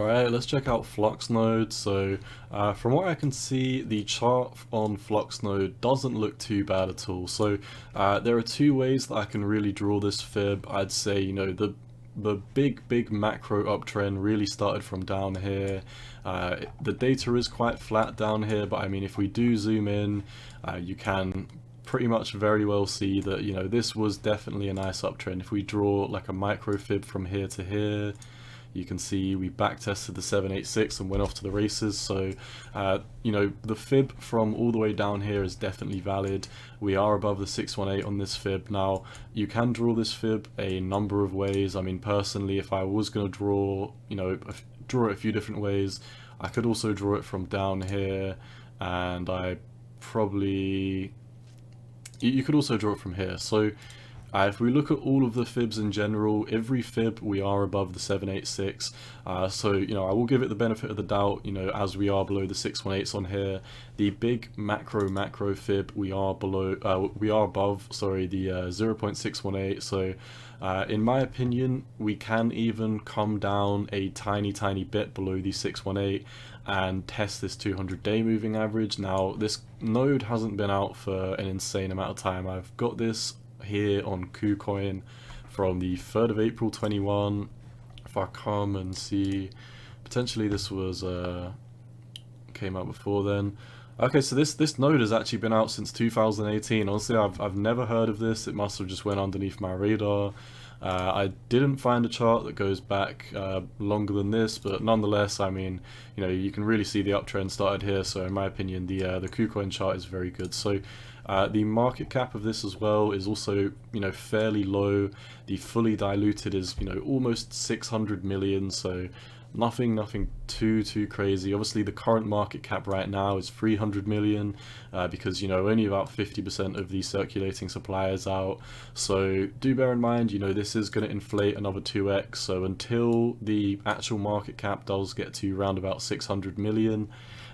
Alright, let's check out Flux node. So from what I can see, the chart on Flux node doesn't look too bad at all. So there are two ways that I can really draw this fib. I'd say, the big macro uptrend really started from down here. The data is quite flat down here, but I mean, if we do zoom in, you can pretty much very well see that, this was definitely a nice uptrend. If we draw like a micro fib from here to here, you can see we back tested the 786 and went off to the races. So, the fib from all the way down here is definitely valid. We are above the 618 on this fib. Now, you can draw this fib a number of ways. I mean, personally, if I was going to draw it a few different ways, I could also draw it from down here, and you could also draw it from here. So if we look at all of the fibs in general, every fib we are above the 786. So I will give it the benefit of the doubt, as we are below the 618s on here. The big macro fib we are above, sorry, the 0.618. So in my opinion, we can even come down a tiny bit below the 618 and test this 200-day moving average. Now, this node hasn't been out for an insane amount of time. I've got this here on KuCoin from the 3rd of April 21. If I come and see, potentially this was came out before then. Okay, so this node has actually been out since 2018. Honestly, I've never heard of this. It must have just went underneath my radar. I didn't find a chart that goes back longer than this, but nonetheless, I mean, you can really see the uptrend started here. So in my opinion, the KuCoin chart is very good. So the market cap of this as well is also, fairly low. The fully diluted is, almost 600 million. So nothing too crazy. Obviously, the current market cap right now is 300 million because only about 50% of the circulating supply is out. So do bear in mind, this is going to inflate another 2x. So until the actual market cap does get to around about 600 million,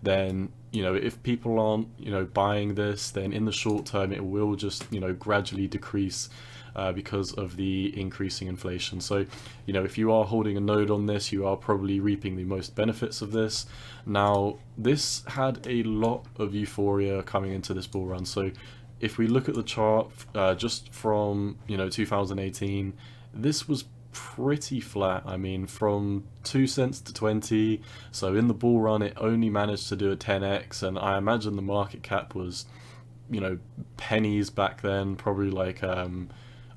then if people aren't buying this, then in the short term it will just gradually decrease because of the increasing inflation. So if you are holding a node on this, you are probably reaping the most benefits of this. Now, this had a lot of euphoria coming into this bull run. So if we look at the chart just from 2018, this was pretty flat. I mean, from 2 cents to 20. So in the bull run, it only managed to do a 10x, and I imagine the market cap was pennies back then, probably like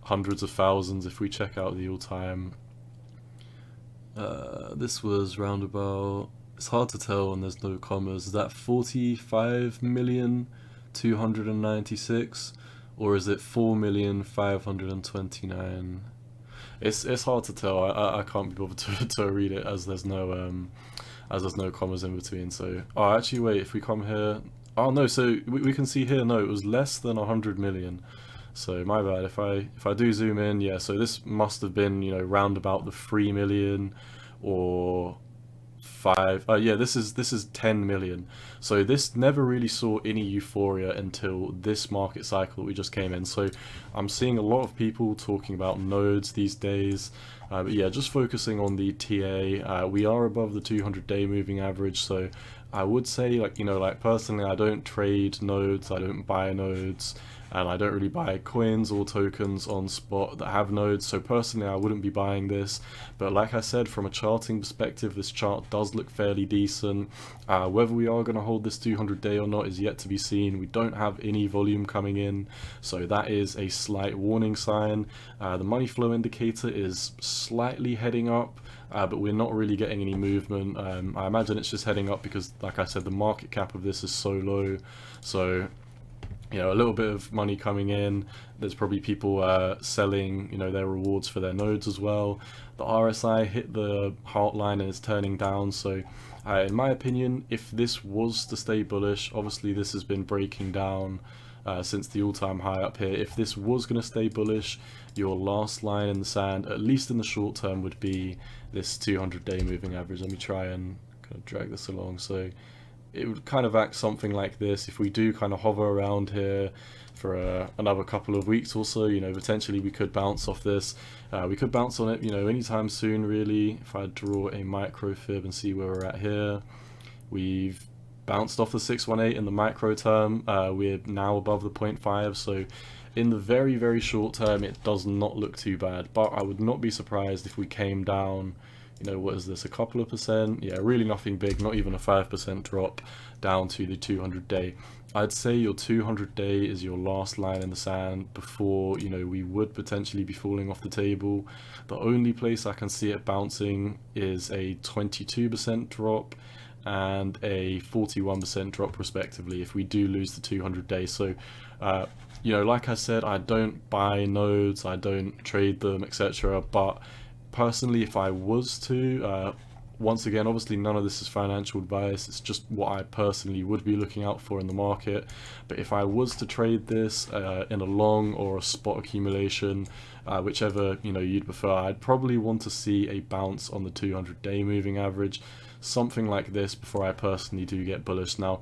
hundreds of thousands if we check out the all-time. This was round about, it's hard to tell when there's no commas, is that 45,296, or is it 4,529? It's hard to tell. I can't be bothered to read it as there's no commas in between. So actually wait, if we come here, no, so we can see here, no, it was less than 100 million. So my bad. If I do zoom in, yeah, so this must have been round about the 3 million or 5. Yeah, this is 10 million. So this never really saw any euphoria until this market cycle that we just came in. So I'm seeing a lot of people talking about nodes these days. But yeah, just focusing on the TA, we are above the 200-day moving average. So I would say, like personally, I don't trade nodes, I don't buy nodes, and I don't really buy coins or tokens on spot that have nodes. So personally, I wouldn't be buying this. But like I said, from a charting perspective, this chart does look fairly decent. Whether we are going to hold this 200-day or not is yet to be seen. We don't have any volume coming in, so that is a slight warning sign. The money flow indicator is slightly heading up, but we're not really getting any movement. I imagine it's just heading up because, like I said, the market cap of this is so low. So a little bit of money coming in. There's probably people selling their rewards for their nodes as well. The RSI hit the heart line and is turning down. So in my opinion, if this was to stay bullish, obviously this has been breaking down since the all-time high up here. If this was going to stay bullish, your last line in the sand, at least in the short term, would be this 200-day moving average. Let me try and kind of drag this along. So it would kind of act something like this. If we do kind of hover around here for another couple of weeks or so, you know, potentially we could bounce off this. We could bounce on it, you know, anytime soon really. If I draw a micro fib and see where we're at here, we've bounced off the 618 in the micro term. We're now above the 0.5, so in the very, very short term, it does not look too bad, but I would not be surprised if we came down, you know, what is this, a couple of percent? Yeah, really nothing big, not even a 5% drop down to the 200-day. I'd say your 200-day is your last line in the sand before, you know, we would potentially be falling off the table. The only place I can see it bouncing is a 22% drop and a 41% drop respectively if we do lose the 200-day. So you know, like I said, I don't buy nodes, I don't trade them, etc. But personally, if I was to, once again, obviously none of this is financial advice, it's just what I personally would be looking out for in the market. But if I was to trade this in a long or a spot accumulation, whichever, you know, you'd prefer, I'd probably want to see a bounce on the 200-day moving average, something like this, before I personally do get bullish. Now,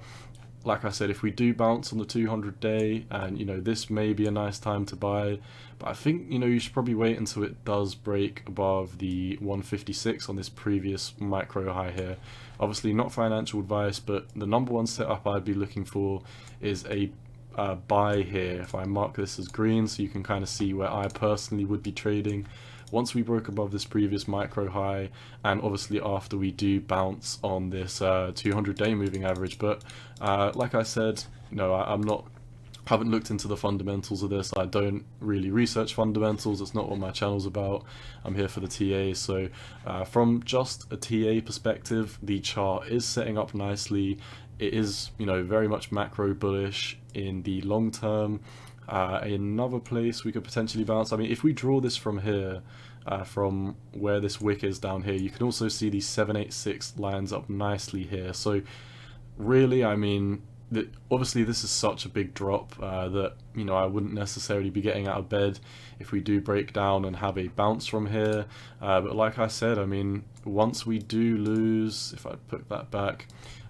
like I said, if we do bounce on the 200-day, and you know, this may be a nice time to buy, but I think, you know, you should probably wait until it does break above the 156 on this previous micro high here. Obviously not financial advice, but the number one setup I'd be looking for is a buy here. If I mark this as green, so you can kind of see where I personally would be trading once we broke above this previous micro high, and obviously after we do bounce on this 200-day moving average. But like I said, you know, haven't looked into the fundamentals of this. I don't really research fundamentals, it's not what my channel's about. I'm here for the TA. So from just a TA perspective, the chart is setting up nicely. It is, you know, very much macro bullish in the long term. Another place we could potentially bounce, I mean, if we draw this from here, from where this wick is down here, you can also see the 786 lines up nicely here. So really, I mean, obviously this is such a big drop that, you know, I wouldn't necessarily be getting out of bed if we do break down and have a bounce from here. But like I said, I mean, once we do lose, if I put that back,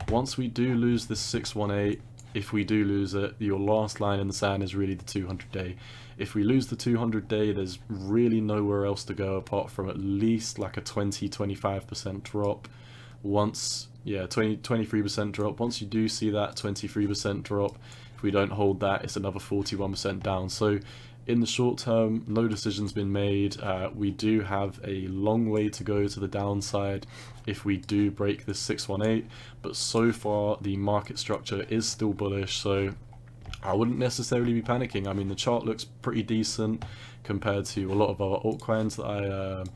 once we do lose this 618, if we do lose it, your last line in the sand is really the 200-day. If we lose the 200-day, there's really nowhere else to go apart from at least like a 20-25% drop. Once, yeah, 23% drop. Once you do see that 23% drop, if we don't hold that, it's another 41% down. So in the short term, no decision's been made. We do have a long way to go to the downside if we do break this 618, but so far the market structure is still bullish, so I wouldn't necessarily be panicking. I mean, the chart looks pretty decent compared to a lot of other altcoins that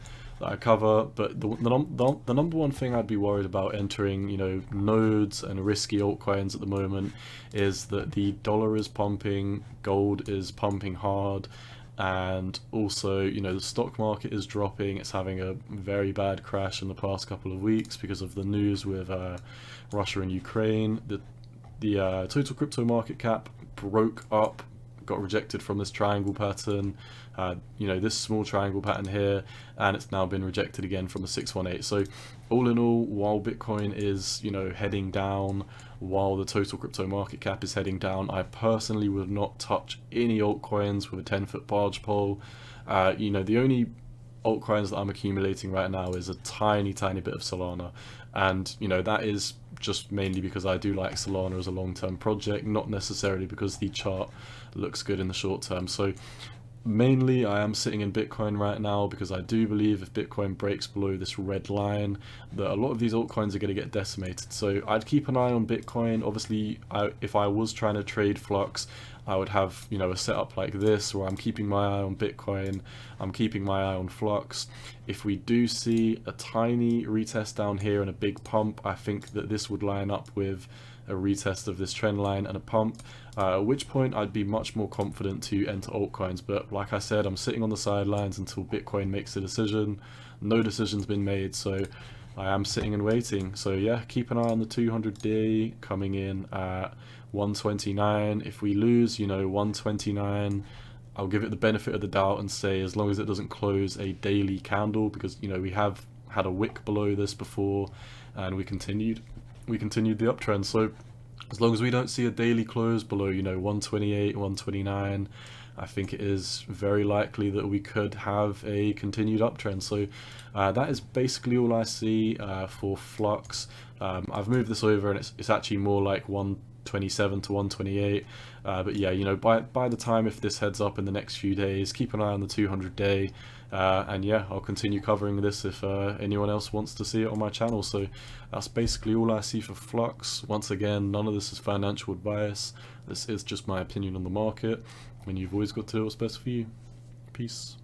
I cover, but the number one thing I'd be worried about entering, you know, nodes and risky altcoins at the moment is that the dollar is pumping, gold is pumping hard, and also, you know, the stock market is dropping. It's having a very bad crash in the past couple of weeks because of the news with Russia and Ukraine. The total crypto market cap broke up, got rejected from this triangle pattern, you know, this small triangle pattern here, and it's now been rejected again from the 618. So all in all, while Bitcoin is, you know, heading down, while the total crypto market cap is heading down, I personally would not touch any altcoins with a 10-foot barge pole. You know, the only altcoins that I'm accumulating right now is a tiny bit of Solana, and you know, that is just mainly because I do like Solana as a long-term project, not necessarily because the chart looks good in the short term. So mainly I am sitting in Bitcoin right now because I do believe if Bitcoin breaks below this red line that a lot of these altcoins are going to get decimated. So I'd keep an eye on Bitcoin. Obviously, if I was trying to trade Flux, I would have, you know, a setup like this where I'm keeping my eye on Bitcoin, I'm keeping my eye on Flux. If we do see a tiny retest down here and a big pump, I think that this would line up with a retest of this trend line and a pump, at which point I'd be much more confident to enter altcoins. But like I said, I'm sitting on the sidelines until Bitcoin makes a decision. No decision's been made, so I am sitting and waiting. So yeah, keep an eye on the 200-day coming in at 129. If we lose, you know, 129, I'll give it the benefit of the doubt and say as long as it doesn't close a daily candle, because, you know, we have had a wick below this before and we continued. we continued the uptrend. So as long as we don't see a daily close below, 128, 129, I think it is very likely that we could have a continued uptrend. So that is basically all I see for Flux. I've moved this over, and it's actually more like 127 to 128. But yeah, by the time, if this heads up in the next few days, keep an eye on the 200-day. And yeah, I'll continue covering this if anyone else wants to see it on my channel. So that's basically all I see for Flux. Once again, none of this is financial advice. This is just my opinion on the market, and you've always got to do what's best for you. Peace.